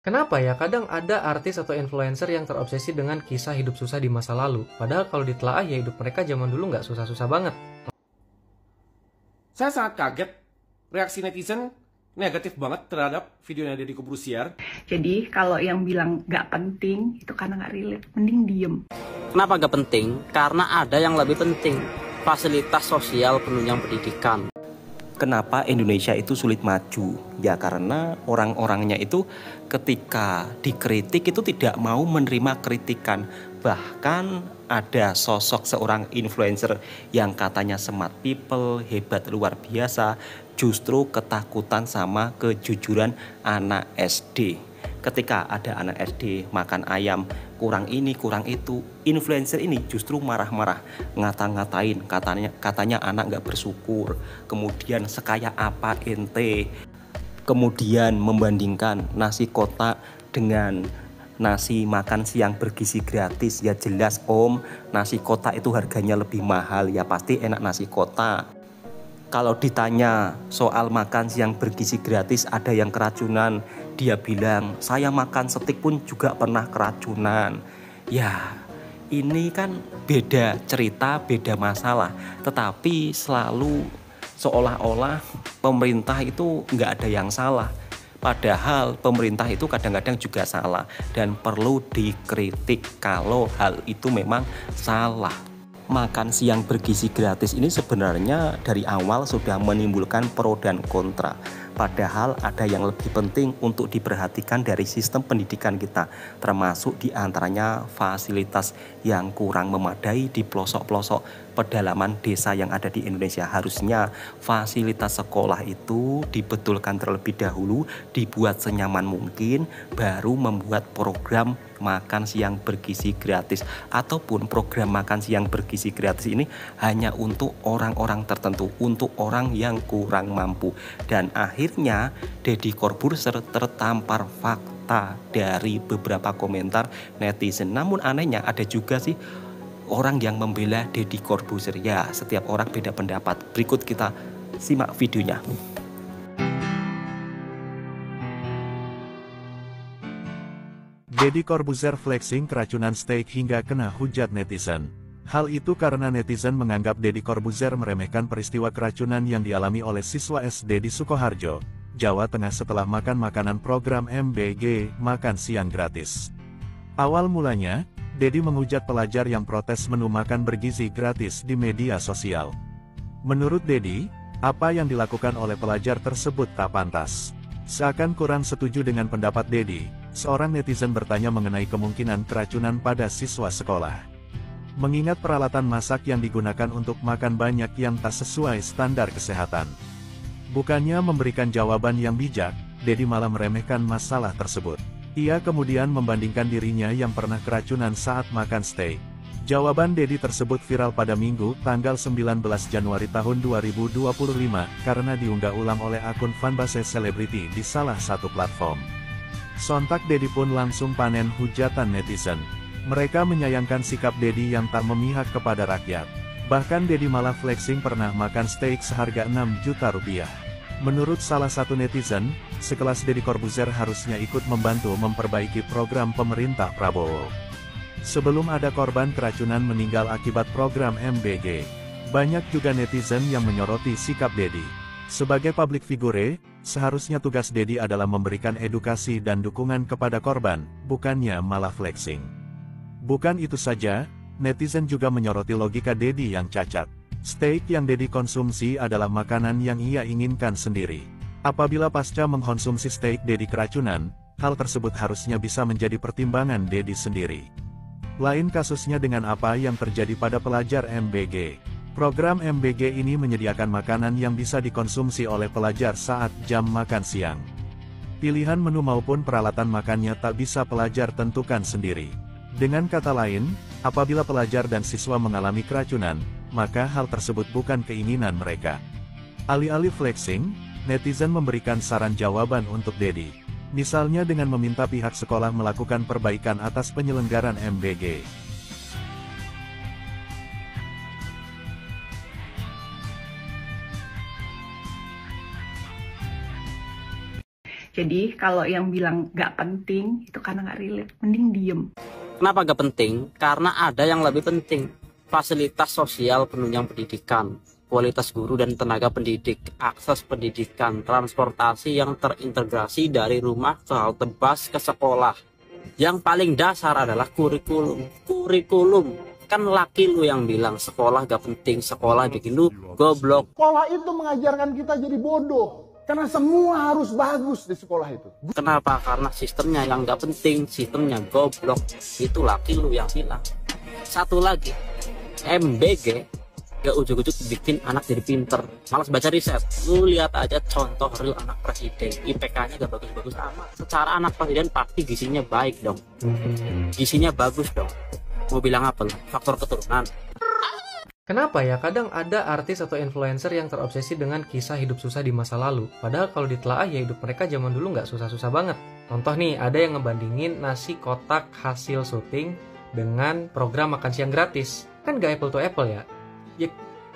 Kenapa ya kadang ada artis atau influencer yang terobsesi dengan kisah hidup susah di masa lalu, padahal kalau ditelaah ya hidup mereka zaman dulu nggak susah-susah banget. Saya sangat kaget reaksi netizen negatif banget terhadap videonya Deddy Corbuzier. Jadi kalau yang bilang nggak penting itu karena nggak relate, mending diem. Kenapa gak penting? Karena ada yang lebih penting, fasilitas sosial penunjang pendidikan. Kenapa Indonesia itu sulit maju? Ya karena orang-orangnya itu ketika dikritik itu tidak mau menerima kritikan. Bahkan ada sosok seorang influencer yang katanya smart people, hebat luar biasa, justru ketakutan sama kejujuran anak SD. Ketika ada anak SD makan ayam, kurang ini, kurang itu, influencer ini justru marah-marah, ngata-ngatain, katanya anak nggak bersyukur, kemudian sekaya apa ente, kemudian membandingkan nasi kotak dengan nasi makan siang bergizi gratis. Ya jelas om, nasi kotak itu harganya lebih mahal, ya pasti enak nasi kotak. Kalau ditanya soal makan siang bergizi gratis ada yang keracunan, dia bilang saya makan steak pun juga pernah keracunan. Ya ini kan beda cerita, beda masalah. Tetapi selalu seolah-olah pemerintah itu nggak ada yang salah. Padahal pemerintah itu kadang-kadang juga salah dan perlu dikritik kalau hal itu memang salah. Makan siang bergizi gratis ini sebenarnya dari awal sudah menimbulkan pro dan kontra. Padahal ada yang lebih penting untuk diperhatikan dari sistem pendidikan kita, termasuk diantaranya fasilitas yang kurang memadai di pelosok-pelosok pedalaman desa yang ada di Indonesia. Harusnya fasilitas sekolah itu dibetulkan terlebih dahulu, dibuat senyaman mungkin, baru membuat program makan siang bergizi gratis. Ataupun program makan siang bergizi gratis ini hanya untuk orang-orang tertentu, untuk orang yang kurang mampu. Dan akhirnya Deddy Corbuzier tertampar fakta dari beberapa komentar netizen. Namun anehnya ada juga sih orang yang membela Deddy Corbuzier. Ya setiap orang beda pendapat. Berikut kita simak videonya. Deddy Corbuzier flexing keracunan steak hingga kena hujat netizen. Hal itu karena netizen menganggap Deddy Corbuzier meremehkan peristiwa keracunan yang dialami oleh siswa SD di Sukoharjo, Jawa Tengah setelah makan makanan program MBG, makan siang gratis. Awal mulanya, Deddy menghujat pelajar yang protes menu makan bergizi gratis di media sosial. Menurut Deddy, apa yang dilakukan oleh pelajar tersebut tak pantas. Seakan kurang setuju dengan pendapat Deddy, seorang netizen bertanya mengenai kemungkinan keracunan pada siswa sekolah. Mengingat peralatan masak yang digunakan untuk makan banyak yang tak sesuai standar kesehatan. Bukannya memberikan jawaban yang bijak, Deddy malah meremehkan masalah tersebut. Ia kemudian membandingkan dirinya yang pernah keracunan saat makan steak. Jawaban Deddy tersebut viral pada Minggu, tanggal 19 Januari tahun 2025, karena diunggah ulang oleh akun fanbase selebriti di salah satu platform. Sontak Deddy pun langsung panen hujatan netizen. Mereka menyayangkan sikap Deddy yang tak memihak kepada rakyat. Bahkan Deddy malah flexing pernah makan steak seharga 6 juta rupiah. Menurut salah satu netizen, sekelas Deddy Corbuzier harusnya ikut membantu memperbaiki program pemerintah Prabowo. Sebelum ada korban keracunan meninggal akibat program MBG, banyak juga netizen yang menyoroti sikap Deddy. Sebagai public figure, seharusnya tugas Deddy adalah memberikan edukasi dan dukungan kepada korban, bukannya malah flexing. Bukan itu saja, netizen juga menyoroti logika Deddy yang cacat. Steak yang Deddy konsumsi adalah makanan yang ia inginkan sendiri. Apabila pasca mengkonsumsi steak Deddy keracunan, hal tersebut harusnya bisa menjadi pertimbangan Deddy sendiri. Lain kasusnya dengan apa yang terjadi pada pelajar MBG. Program MBG ini menyediakan makanan yang bisa dikonsumsi oleh pelajar saat jam makan siang. Pilihan menu maupun peralatan makannya tak bisa pelajar tentukan sendiri. Dengan kata lain, apabila pelajar dan siswa mengalami keracunan, maka hal tersebut bukan keinginan mereka. Alih-alih flexing, netizen memberikan saran jawaban untuk Deddy. Misalnya dengan meminta pihak sekolah melakukan perbaikan atas penyelenggaran MBG. Jadi kalau yang bilang nggak penting itu karena nggak relate, mending diem. Kenapa gak penting? Karena ada yang lebih penting. Fasilitas sosial penunjang pendidikan, kualitas guru dan tenaga pendidik, akses pendidikan, transportasi yang terintegrasi dari rumah ke halte bus ke sekolah. Yang paling dasar adalah kurikulum. Kurikulum. Kan laki lu yang bilang sekolah gak penting, sekolah bikin lu goblok. Sekolah itu mengajarkan kita jadi bodoh. Karena semua harus bagus di sekolah itu. Kenapa? Karena sistemnya yang gak penting, sistemnya goblok. Itu laki lu yang bilang. Satu lagi, MBG gak ujuk-ujuk bikin anak jadi pinter, malas baca riset. Lu lihat aja contoh real anak presiden, IPK-nya gak bagus-bagus amat. Secara anak presiden pasti gizinya baik dong, gizinya bagus dong. Mau bilang apa lu? Faktor keturunan. Kenapa ya kadang ada artis atau influencer yang terobsesi dengan kisah hidup susah di masa lalu, padahal kalau ditelaah ya hidup mereka zaman dulu nggak susah-susah banget. Contoh nih, ada yang ngebandingin nasi kotak hasil syuting dengan program makan siang gratis. Kan gak apple to apple ya? Ya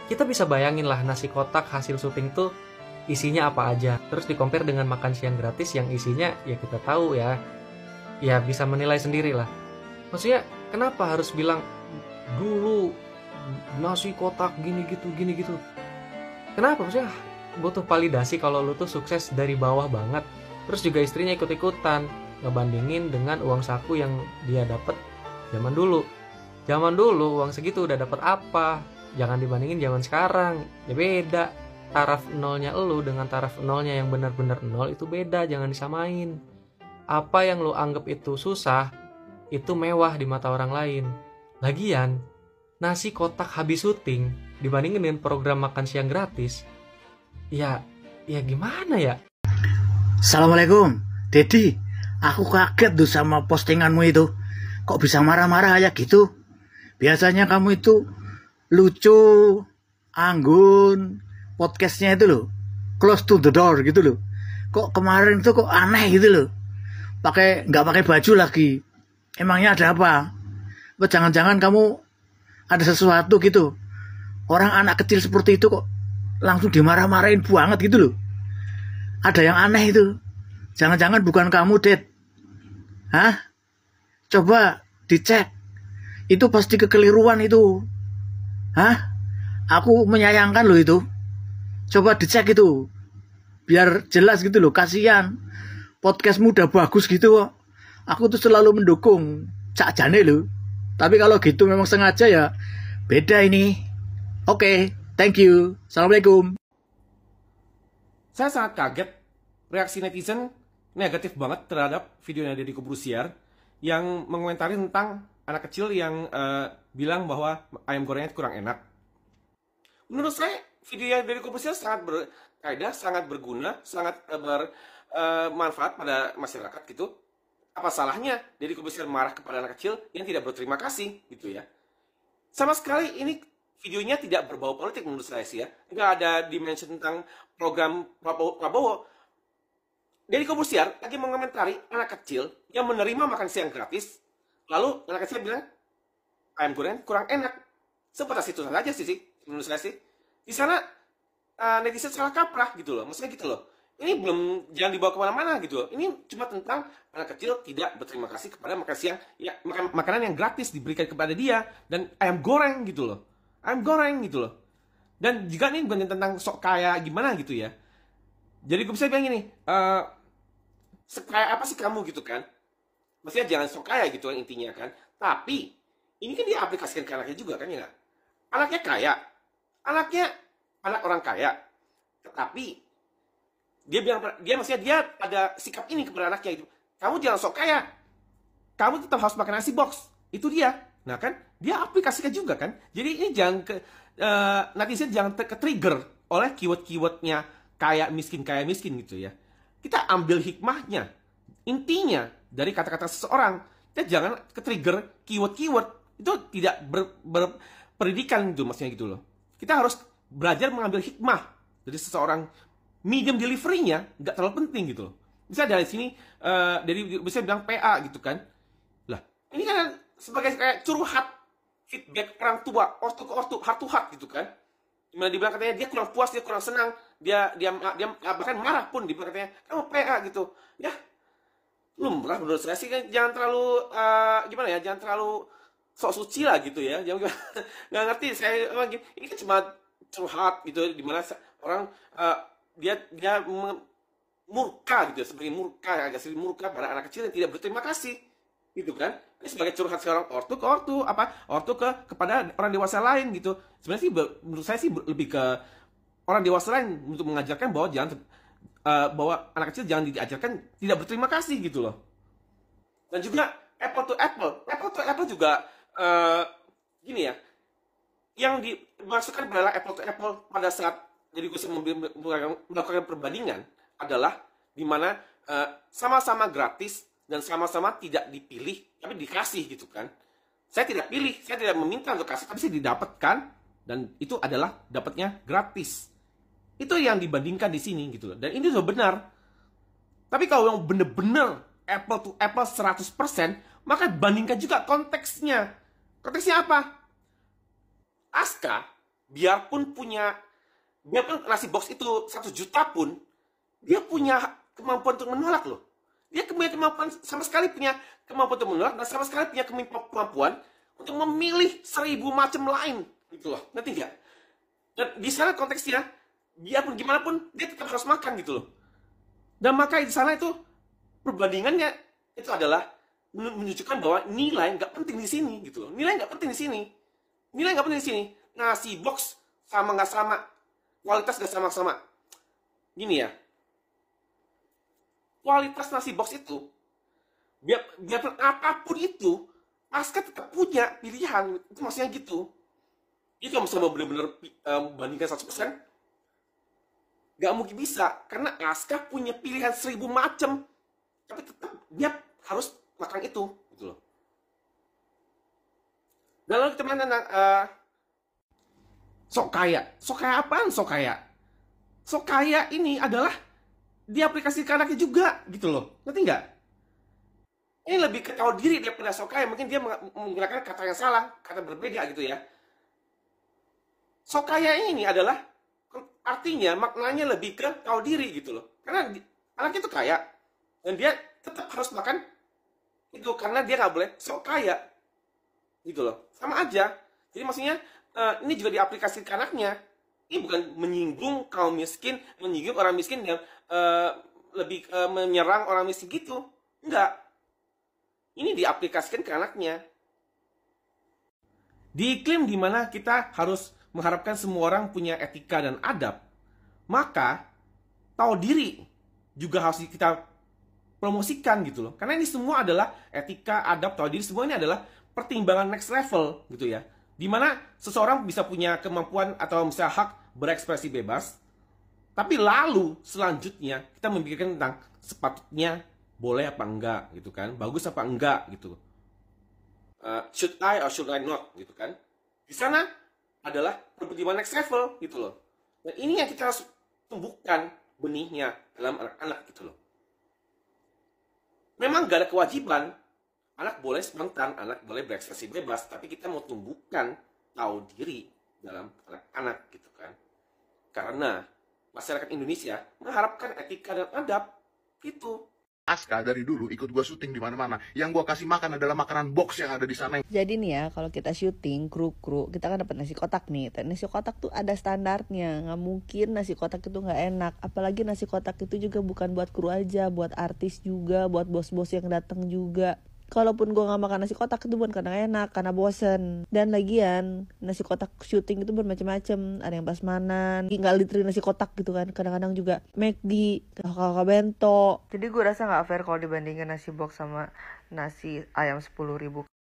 kita bisa bayangin lah nasi kotak hasil syuting tuh isinya apa aja, terus di-compare dengan makan siang gratis yang isinya ya kita tahu ya bisa menilai sendiri lah. Maksudnya kenapa harus bilang dulu nasi kotak gini gitu? Kenapa? Maksudnya butuh validasi kalau lu tuh sukses dari bawah banget. Terus juga istrinya ikut-ikutan ngebandingin dengan uang saku yang dia dapat zaman dulu. Zaman dulu uang segitu udah dapat apa? Jangan dibandingin zaman sekarang. Ya beda. Taraf nolnya elu dengan taraf nolnya yang benar-benar nol itu beda, jangan disamain. Apa yang lu anggap itu susah, itu mewah di mata orang lain. Lagian, nasi kotak habis syuting dibandingin dengan program makan siang gratis, ya gimana ya? Assalamualaikum, Dedi. Aku kaget tuh sama postinganmu itu. Kok bisa marah-marah aja gitu? Biasanya kamu itu lucu, anggun, podcastnya itu loh, close to the door gitu loh. Kok kemarin tuh kok aneh gitu loh. Nggak pakai baju lagi. Emangnya ada apa? Jangan-jangan kamu ada sesuatu gitu. Orang anak kecil seperti itu kok langsung dimarah-marahin banget gitu loh. Ada yang aneh itu. Jangan-jangan bukan kamu, Ded. Hah? Coba dicek. Itu pasti kekeliruan itu. Hah? Aku menyayangkan loh itu. Coba dicek itu. Biar jelas gitu loh. Kasihan. Podcastmu udah bagus gitu kok. Aku tuh selalu mendukung. Cak jane loh. Tapi kalau gitu memang sengaja ya beda ini. Oke, thank you. Assalamualaikum. Saya sangat kaget reaksi netizen negatif banget terhadap videonya Deddy Corbuzier yang mengomentari tentang anak kecil yang bilang bahwa ayam gorengnya kurang enak. Menurut saya videonya Deddy Corbuzier sangat berfaedah, sangat berguna, sangat bermanfaat pada masyarakat gitu. Apa salahnya Deddy Corbuzier marah kepada anak kecil yang tidak berterima kasih gitu ya? Sama sekali ini videonya tidak berbau politik menurut saya sih ya. Nggak ada dimensi tentang program Prabowo. Deddy Corbuzier lagi mengomentari anak kecil yang menerima makan siang gratis. Lalu anak kecil bilang ayam goreng kurang enak. Sebatas itu saja sih menurut saya sih. Di sana netizen salah kaprah gitu loh. Maksudnya gitu loh. Ini belum, jangan dibawa kemana-mana gitu loh. Ini cuma tentang anak kecil tidak berterima kasih kepada makan siang, ya makanan yang gratis diberikan kepada dia, dan ayam goreng gitu loh. Ayam goreng gitu loh. Dan juga ini bukan tentang sok kaya gimana gitu ya. Jadi gue bisa bilang gini, sekaya apa sih kamu gitu kan? Maksudnya jangan sok kaya gitu intinya kan. Tapi ini kan dia aplikasikan ke anaknya juga kan ya. Anaknya kaya, anak orang kaya, tetapi dia maksudnya dia ada sikap ini kepada anaknya itu. Kamu jangan sok kaya. Kamu tetap harus makan nasi box. Itu dia. Nah kan, dia aplikasikan juga kan. Jadi ini jangan netizen jangan ke-trigger oleh keyword-keywordnya kaya miskin gitu ya. Kita ambil hikmahnya. Intinya dari kata-kata seseorang. Kita jangan ke-trigger keyword-keyword. Itu tidak berpendidikan gitu maksudnya gitu loh. Kita harus belajar mengambil hikmah dari seseorang. Medium delivery-nya nggak terlalu penting gitu loh. Misalnya dari sini, bisa bilang PA gitu kan. Lah, ini kan sebagai kayak curhat feedback orang tua, ortu ke ortu, heart to heart gitu kan. Dimana dibilang katanya dia kurang puas, dia kurang senang dia bahkan marah pun di katanya kamu PA gitu. Ya, lumrah menurut saya sih kan, jangan terlalu gimana ya, jangan terlalu sok suci lah gitu ya. Jangan nggak ngerti saya ini kan cuma curhat gitu, dimana orang dia murka gitu, sebagai murka, agak sedikit murka pada anak kecil yang tidak berterima kasih gitu kan. Ini sebagai curhat seorang ortu ke ortu, ortu kepada orang dewasa lain gitu. Sebenarnya sih menurut saya sih lebih ke orang dewasa lain untuk mengajarkan bahwa bahwa anak kecil jangan diajarkan tidak berterima kasih gitu loh. Dan juga apple to apple juga gini ya, yang dimasukkan adalah apple to apple pada saat jadi gue melakukan perbandingan adalah dimana sama-sama gratis dan sama-sama tidak dipilih tapi dikasih gitu kan. Saya tidak pilih, saya tidak meminta untuk kasih, tapi saya didapatkan, dan itu adalah dapatnya gratis. Itu yang dibandingkan di sini gitu loh. Dan ini sudah benar. Tapi kalau yang benar-benar apple to apple 100%, maka bandingkan juga konteksnya. Konteksnya apa? Aska, biarpun nasi box itu 1 juta pun, dia punya kemampuan untuk menolak loh. Dia punya kemampuan, sama sekali punya kemampuan untuk menolak, dan sama sekali punya kemampuan untuk memilih 1000 macam lain. Gitu loh, ngerti nggak? Dan di sana konteksnya, biarpun gimana pun, dia tetap harus makan gitu loh. Dan maka di sana itu, perbandingannya itu adalah menunjukkan bahwa nilai nggak penting di sini gitu loh. Nilai nggak penting di sini. Nilai nggak penting di sini. Nasi box sama nggak sama, kualitas nggak sama-sama. Gini ya, kualitas nasi box itu, biarpun apapun itu, Aska tetap punya pilihan. Itu maksudnya gitu. Itu kalau misalnya benar-benar bandingkan 100%, nggak mungkin bisa. Karena Aska punya pilihan 1000 macam. Tapi tetap dia harus makan itu. Gitu loh. Dan lalu kita main tentang sok kaya. Sok kaya apaan sok kaya? Sok kaya ini adalah diaplikasikan anaknya juga, gitu loh. Ngerti nggak? Ini lebih ke tahu diri daripada sok kaya. Mungkin dia menggunakan kata yang salah, kata berbeda gitu ya. Sok kaya ini adalah artinya, maknanya lebih ke tahu diri gitu loh. Karena anaknya itu kaya, dan dia tetap harus makan itu karena dia nggak boleh sok kaya, gitu loh. Sama aja. Jadi maksudnya ini juga diaplikasikan ke anaknya. Ini bukan menyinggung kaum miskin, menyinggung orang miskin yang lebih menyerang orang miskin gitu. Enggak. Ini diaplikasikan ke anaknya. Di iklim di mana kita harus mengharapkan semua orang punya etika dan adab, maka tahu diri juga harus kita promosikan gitu loh. Karena ini semua adalah etika, adab, tahu diri, semua ini adalah pertimbangan next level gitu ya. Dimana seseorang bisa punya kemampuan atau misalnya hak berekspresi bebas, tapi lalu selanjutnya kita memikirkan tentang sepatutnya boleh apa enggak gitu kan, bagus apa enggak gitu. Should I or should I not gitu kan. Di sana adalah pertimbangan next level gitu loh. Dan ini yang kita harus tumbuhkan benihnya dalam anak-anak gitu loh. Memang gak ada kewajiban, anak boleh spontan, anak boleh berekspresi bebas, tapi kita mau tumbuhkan tahu diri dalam anak-anak gitu kan. Karena masyarakat Indonesia mengharapkan etika dan adab gitu. Aska dari dulu ikut gua syuting di mana-mana. Yang gua kasih makan adalah makanan box yang ada di sana. Jadi nih ya, kalau kita syuting kru kita kan dapat nasi kotak nih. Nasi kotak tuh ada standarnya. Nggak mungkin nasi kotak itu nggak enak. Apalagi nasi kotak itu juga bukan buat kru aja, buat artis juga, buat bos-bos yang datang juga. Kalaupun gue nggak makan nasi kotak itu bukan karena enak, karena bosen. Dan lagian nasi kotak syuting itu bermacam-macam. Ada yang prasmanan, nggak literin nasi kotak gitu kan. Kadang-kadang juga McD, kakak bento. Jadi gue rasa nggak fair kalau dibandingin nasi box sama nasi ayam 10.000.